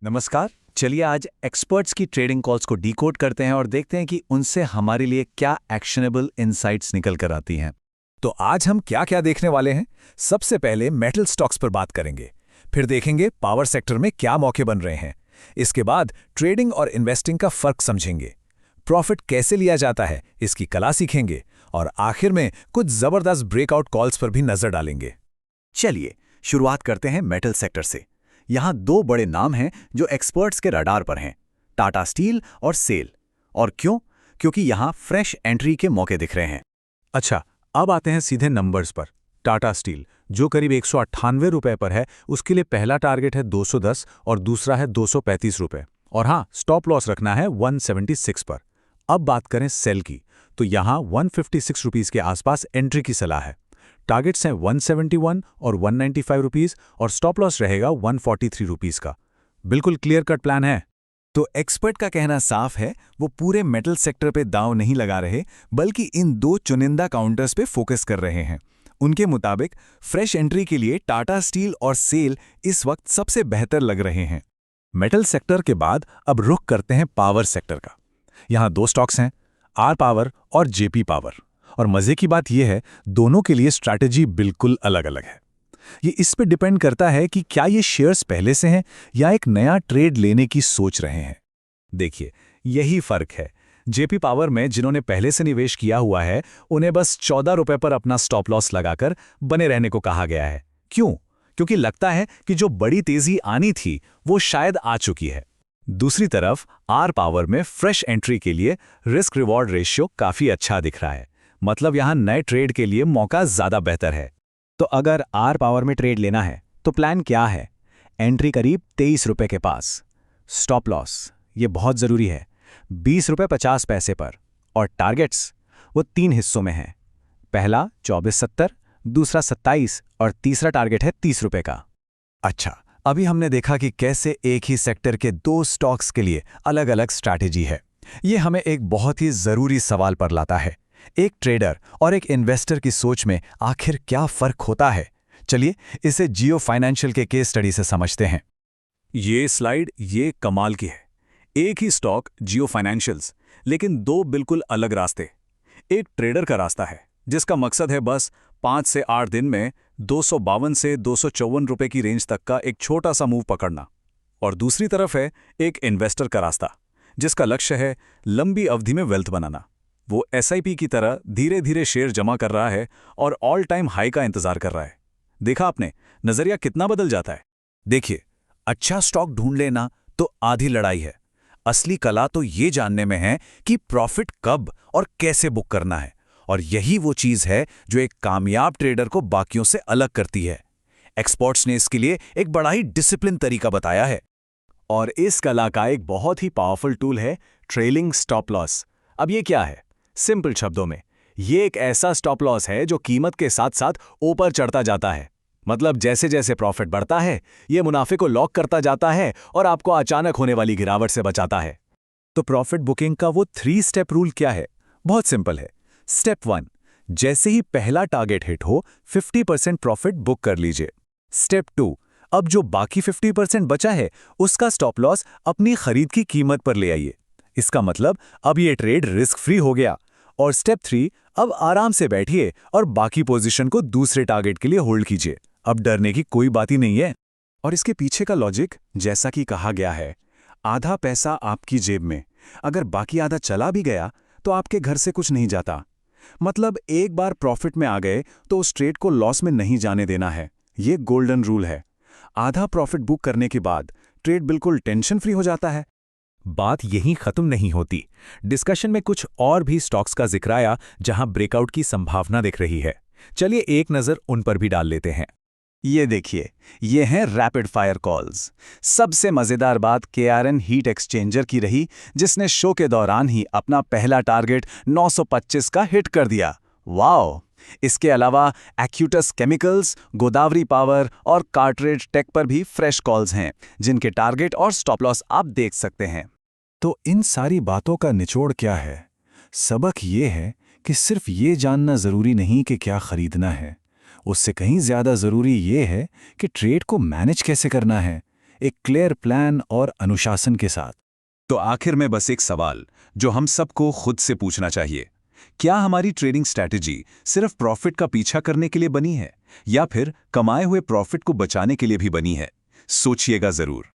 नमस्कार। चलिए आज एक्सपर्ट्स की ट्रेडिंग कॉल्स को डिकोड करते हैं और देखते हैं कि उनसे हमारे लिए क्या एक्शनेबल इनसाइट्स निकल कर आती हैं। तो आज हम क्या क्या देखने वाले हैं। सबसे पहले मेटल स्टॉक्स पर बात करेंगे, फिर देखेंगे पावर सेक्टर में क्या मौके बन रहे हैं। इसके बाद ट्रेडिंग और इन्वेस्टिंग का फर्क समझेंगे, प्रॉफिट कैसे लिया जाता है इसकी कला सीखेंगे और आखिर में कुछ जबरदस्त ब्रेकआउट कॉल्स पर भी नजर डालेंगे। चलिए शुरुआत करते हैं मेटल सेक्टर से। यहाँ दो बड़े नाम हैं जो एक्सपर्ट्स के रडार पर हैं, टाटा स्टील और सेल। और क्यों? क्योंकि यहाँ फ्रेश एंट्री के मौके दिख रहे हैं। अच्छा, अब आते हैं सीधे नंबर्स पर। टाटा स्टील जो करीब 198 रुपए पर है, उसके लिए पहला टारगेट है 210 और दूसरा है 235 रुपए। और हाँ, स्टॉप लॉस रखना है 176 पर। अब बात करें सेल की, तो यहाँ 156 रुपीस के आसपास एंट्री की सलाह है। टारगेट्स हैं 171 और 195 रुपीस और स्टॉप लॉस रहेगा 143 रुपीस का। बिल्कुल क्लियर कट प्लान है। तो एक्सपर्ट का कहना साफ है, वो पूरे मेटल सेक्टर पे दांव नहीं लगा रहे, बल्कि इन दो चुनिंदा काउंटर्स पे फोकस कर रहे हैं। उनके मुताबिक फ्रेश एंट्री के लिए टाटा स्टील और सेल इस वक्त सबसे बेहतर लग रहे हैं। मेटल सेक्टर के बाद अब रुख करते हैं पावर सेक्टर का। यहाँ दो स्टॉक्स हैं, आर पावर और जेपी पावर। और मजे की बात यह है, दोनों के लिए स्ट्रैटेजी बिल्कुल अलग अलग है। ये इस पे डिपेंड करता है कि क्या ये शेयर्स पहले से हैं या एक नया ट्रेड लेने की सोच रहे हैं। देखिए, यही फर्क है। जेपी पावर में जिन्होंने पहले से निवेश किया हुआ है, उन्हें बस 14 रुपए पर अपना स्टॉप लॉस लगाकर बने रहने को कहा गया है। क्यों? क्योंकि लगता है कि जो बड़ी तेजी आनी थी वो शायद आ चुकी है। दूसरी तरफ आर पावर में फ्रेश एंट्री के लिए रिस्क रिवॉर्ड रेशियो काफी अच्छा दिख रहा है। मतलब यहां नए ट्रेड के लिए मौका ज्यादा बेहतर है। तो अगर आर पावर में ट्रेड लेना है तो प्लान क्या है? एंट्री करीब 23 रुपए के पास। स्टॉप लॉस ये बहुत ज़रूरी है, 20 रुपए 50 पैसे पर। और टारगेट्स वो 3 हिस्सों में हैं। पहला 24.70, दूसरा 27 और तीसरा टारगेट है 30 रुपए का। अच्छा, अभी हमने देखा कि कैसे एक ही सेक्टर के दो स्टॉक्स के लिए अलग अलग स्ट्रैटेजी है। ये हमें एक बहुत ही ज़रूरी सवाल पर लाता है, एक ट्रेडर और एक इन्वेस्टर की सोच में आखिर क्या फर्क होता है। चलिए इसे जियो फाइनेंशियल के केस स्टडी से समझते हैं। ये स्लाइड ये कमाल की है। एक ही स्टॉक जियो फाइनेंशियल्स, लेकिन दो बिल्कुल अलग रास्ते। एक ट्रेडर का रास्ता है जिसका मकसद है बस 5 से 8 दिन में 252 से 254 रुपए की रेंज तक का एक छोटा सा मूव पकड़ना। और दूसरी तरफ है एक इन्वेस्टर का रास्ता जिसका लक्ष्य है लंबी अवधि में वेल्थ बनाना। वो एसआईपी की तरह धीरे धीरे शेयर जमा कर रहा है और ऑल टाइम हाई का इंतजार कर रहा है। देखा आपने, नजरिया कितना बदल जाता है। देखिए, अच्छा स्टॉक ढूंढ लेना तो आधी लड़ाई है। असली कला तो ये जानने में है कि प्रॉफिट कब और कैसे बुक करना है। और यही वो चीज है जो एक कामयाब ट्रेडर को बाकियों से अलग करती है। एक्सपर्ट्स ने इसके लिए एक बड़ा ही डिसिप्लिन तरीका बताया है। और इस कला का एक बहुत ही पावरफुल टूल है ट्रेलिंग स्टॉप लॉस। अब ये क्या है? सिंपल शब्दों में, ये एक ऐसा स्टॉप लॉस है जो कीमत के साथ साथ ऊपर चढ़ता जाता है। मतलब जैसे जैसे प्रॉफिट बढ़ता है, ये मुनाफे को लॉक करता जाता है और आपको अचानक होने वाली गिरावट से बचाता है। तो प्रॉफिट बुकिंग का वो 3 स्टेप रूल क्या है? बहुत सिंपल है। स्टेप 1, जैसे ही पहला टारगेट हिट हो 50% प्रॉफिट बुक कर लीजिए। स्टेप 2, अब जो बाकी 50% बचा है उसका स्टॉप लॉस अपनी खरीद की कीमत पर ले आइए। इसका मतलब अब ये ट्रेड रिस्क फ्री हो गया। और स्टेप 3, अब आराम से बैठिए और बाकी पोजीशन को दूसरे टारगेट के लिए होल्ड कीजिए। अब डरने की कोई बात ही नहीं है। और इसके पीछे का लॉजिक, जैसा कि कहा गया है, आधा पैसा आपकी जेब में, अगर बाकी आधा चला भी गया तो आपके घर से कुछ नहीं जाता। मतलब एक बार प्रॉफिट में आ गए तो उस ट्रेड को लॉस में नहीं जाने देना है। ये गोल्डन रूल है। आधा प्रॉफिट बुक करने के बाद ट्रेड बिल्कुल टेंशन फ्री हो जाता है। बात यहीं खत्म नहीं होती। डिस्कशन में कुछ और भी स्टॉक्स का जिक्र आया जहां ब्रेकआउट की संभावना दिख रही है। चलिए एक नजर उन पर भी डाल लेते हैं। ये देखिए, ये हैं रैपिड फायर कॉल्स। सबसे मजेदार बात केआरएन हीट एक्सचेंजर की रही, जिसने शो के दौरान ही अपना पहला टारगेट 925 का हिट कर दिया। वाओ! इसके अलावा एक्यूटस केमिकल्स, गोदावरी पावर और कार्ट्रिज टेक पर भी फ्रेश कॉल्स हैं, जिनके टारगेट और स्टॉप लॉस आप देख सकते हैं। तो इन सारी बातों का निचोड़ क्या है? सबक ये है कि सिर्फ ये जानना जरूरी नहीं कि क्या खरीदना है, उससे कहीं ज्यादा जरूरी ये है कि ट्रेड को मैनेज कैसे करना है। एक क्लियर प्लान और अनुशासन के साथ। तो आखिर में बस एक सवाल जो हम सबको खुद से पूछना चाहिए, क्या हमारी ट्रेडिंग स्ट्रैटेजी सिर्फ प्रॉफिट का पीछा करने के लिए बनी है या फिर कमाए हुए प्रॉफिट को बचाने के लिए भी बनी है? सोचिएगा जरूर।